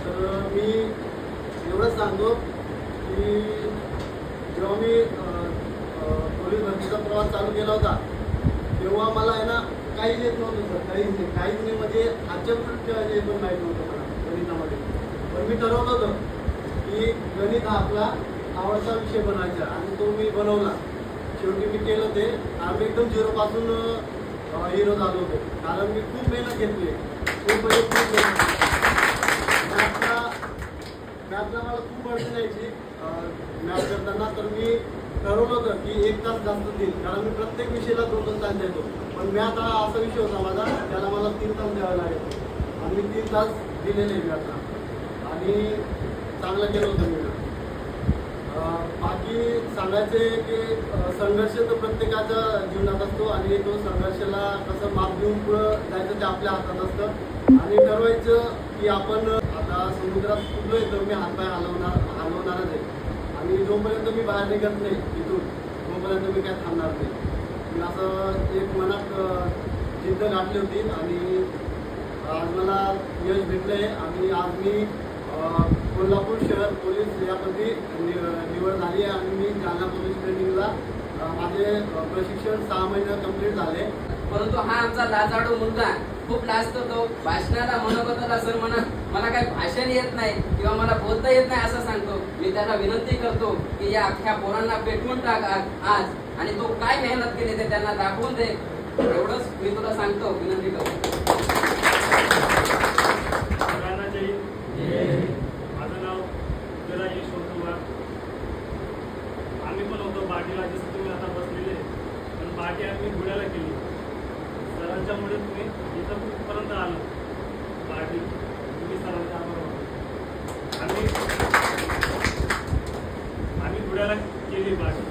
तर मी एवढंच सांगतो की जेव्हा मी पोलीस भरतीचा प्रवास चालू केला होता तेव्हा मला आहे ना काहीच येत नव्हतं सर, काहीच नाही म्हणजे आजच्या हे पण माहीत नव्हतं मला गणितामध्ये. पण मी ठरवलं होतं की गणित हा आपला आवडता विषय बनायचा आणि तो मी बनवला. शेवटी मी केलं ते. आम्ही एकदम झिरोपासून हिरो झालो होतो, कारण मी खूप मेहनत घेतली, खूप मेहनत. मॅथला मला खूप अडचण यायची मॅथ करताना. तर मी ठरवलं होतं की 1 तास जास्त देईल, कारण मी प्रत्येक विषयाला 2-2 तास देतो. पण मॅथ हा असा विषय होता माझा, त्याला मला 3 तास द्यावा लागेल आणि मी 3 तास दिलेले मॅथला आणि चांगलं केलं होतं मी. बाकी सांगायचे की संघर्ष तर प्रत्येकाच्या जीवनात असतो आणि तो संघर्षाला कसं माप देऊन पुढं जायचं ते आपल्या हातात असतं. आणि ठरवायचं की आपण आता समुद्रात कुठलोय तर मी हातपाय हलवणारच आहे आणि जोपर्यंत मी बाहेर निघत नाही तिथून तोपर्यंत मी काय थांबणार नाही. मी असं एक मनात जिद्द गाठली होती आणि आज मला यश भेटलं आहे आणि आज मी कोल्हापूर शहर पोलीस यापैकी निवड झाली आहे आणि मी जालना पोलीस ट्रेनिंगला माझे प्रशिक्षण 6 महिने कंप्लीट झाले. परंतु हा आमचा लाजाळू मुलगा खूप लाजतो. तो भाषणाला मनोगताला सर मला काही भाषण येत नाही किंवा मला बोलता येत नाही असं सांगतो. मी त्याला विनंती करतो की या अख्ख्या पोरांना पेटवून टाक आज आणि तो काय मेहनत केली ते त्यांना दाखवून दे. एवढंच मी तुला सांगतो, विनंती करतो. माझं नाव विराज यशवंत. आम्ही पण होतो पार्टीला, जसं तुम्ही आता बसलेले, पण पार्टी आम्ही धुळ्याला केली. सरांच्यामुळे तुम्ही इथं कुठपर्यंत आलो. पार्टी तुम्ही सरांच्या आभार. आम्ही धुळ्याला केली पार्टी.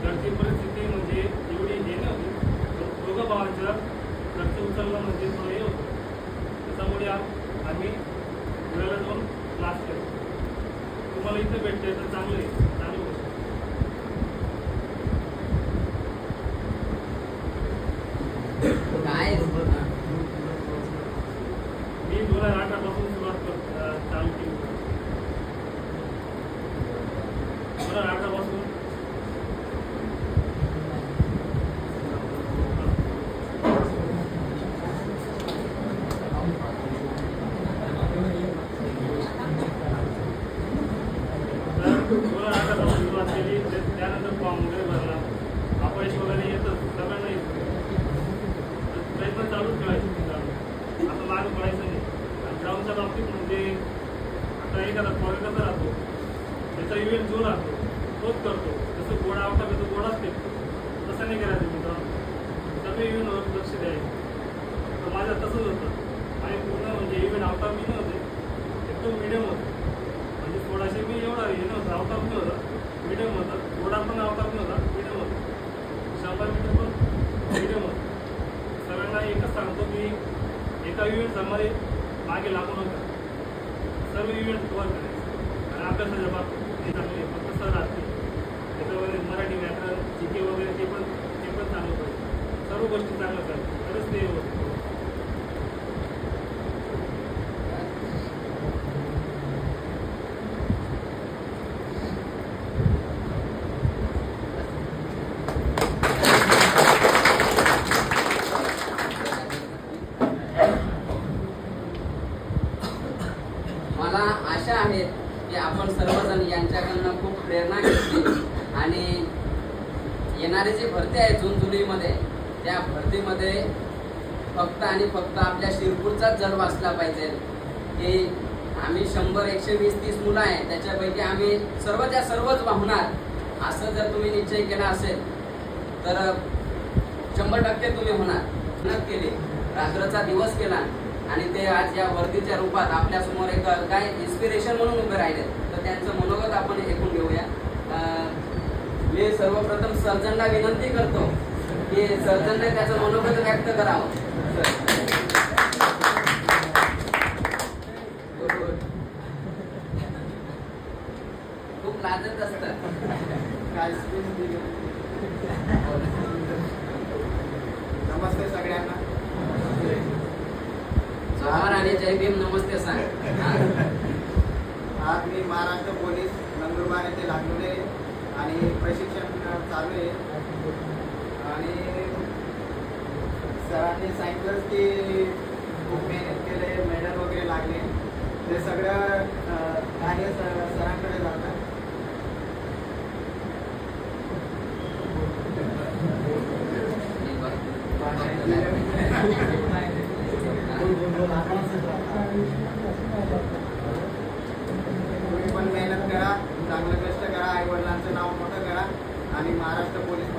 घरची परिस्थिती म्हणजे एवढी हे नव्हती. दोघं भावांचा खर्च उचलला म्हणजे थोडं हे होतं. त्याच्यामुळे आम्ही धुळ्याला जाऊन क्लास केला. तुम्हाला इथं भेटते तर चांगलं आहे, चांगली गोष्ट. काय मी 2018 पासून सुरुवात चालू केली. 2018 पासून सुरुवात केली. त्यानंतर फॉर्म वगैरे भरला. अपयश वगैरे येतच, सगळ्यांना येतं. प्रयत्न चालूच ठेवायचे. आता मार्ग पडायचं नाही. ग्राउंडच्या बाबतीत म्हणजे आता एखादा फॉरेनर राहतो, त्याचा इव्हेंट जो राहतो तोच करतो. जसं गोडा आवटा तो गोडाच फेकतो, तसं नाही करायचं मित्रांनो. सगळे इव्हेंटवर लक्ष द्यायचं. तर माझं तसंच होतं. आणि पूर्ण म्हणजे इव्हेंट आवता मी नव्हते, एकदम मिडियम होतं. म्हणजे 1600 मी एवढा हे नव्हतं, आवता पण होता मिडियम होता. गोडा पण आवता पण होता मिडियम होता. 100 मीटर पण मिडियम होतं. सगळ्यांना एकच सांगतो की एका इव्हेंटमध्ये मागे लागू नका. सर्व इव्हेंट कव्हर करायचे आणि अभ्यासाच्या बाबतीत चांगले फक्त सर असते. त्याच्यावर मराठी व्याकरण जीके वगैरे ते पण चांगलं पाहिजे. सर्व गोष्टी चांगल्या पाहिजे, तरच ते होतं. मला आशा आहे की आपण सर्वजण यांच्याकडनं खूप प्रेरणा घेतली आणि येणारी जी भरती आहे जून जुलैमध्ये, त्या भरतीमध्ये फक्त आणि फक्त आपल्या शिरपूरचाच जल वाचला पाहिजे. की आम्ही 100, 120, 30 मुलं आहे, त्याच्यापैकी आम्ही सर्वच वाहणार असं जर तुम्ही निश्चय केला असेल तर 100% तुम्ही होणार. मेहनत केली, रात्रचा दिवस केला आणि ते आज या वर्दीच्या रूपात आपल्या समोर एक काय इन्स्पिरेशन म्हणून उभे राहिले. तर त्यांचं मनोगत आपण ऐकून घेऊया. मी सर्वप्रथम सर्जनला विनंती करतो की सर्जनने त्याचं मनोगत व्यक्त करावं. खूप लाजत असतात. नमस्ते सगळ्यांना. जोहार आणि जय भीम. नमस्ते सांग. आज मी महाराष्ट्र पोलीस नंदुरबार येथे लागलेले आहे आणि प्रशिक्षण चालू आहे आणि सरांनी सांगितलं की खूप मेहनत केले, मेडल वगैरे लागले, ते सगळं कार्य सरांकडे जातात. तुम्ही पण मेहनत करा, चांगलं कष्ट करा, आई वडिलांचं नाव मोठं करा आणि महाराष्ट्र पोलीस